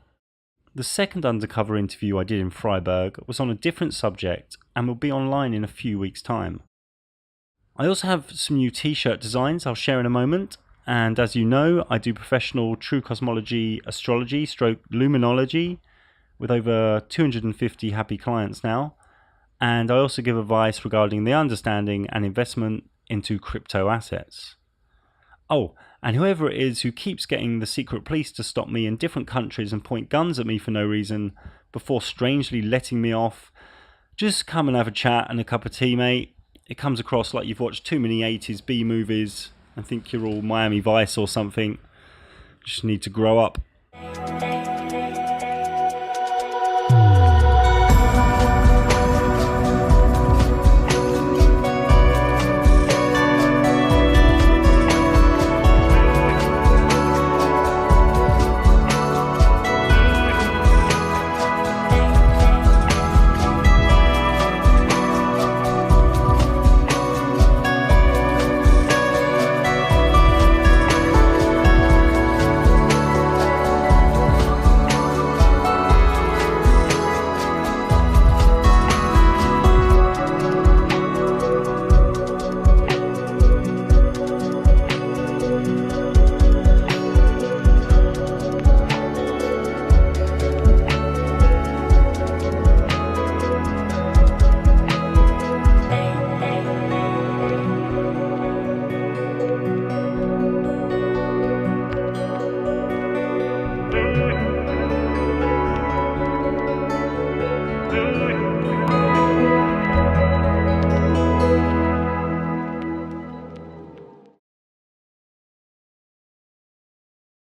The second undercover interview I did in Freiburg was on a different subject and will be online in a few weeks' time. I also have some new t-shirt designs I'll share in a moment, and as you know, I do professional true cosmology astrology / luminology with over 250 happy clients now, and I also give advice regarding the understanding and investment into crypto assets. Oh, and whoever it is who keeps getting the secret police to stop me in different countries and point guns at me for no reason before strangely letting me off, just come and have a chat and a cup of tea, mate. It comes across like you've watched too many 80s B movies and think you're all Miami Vice or something. Just need to grow up.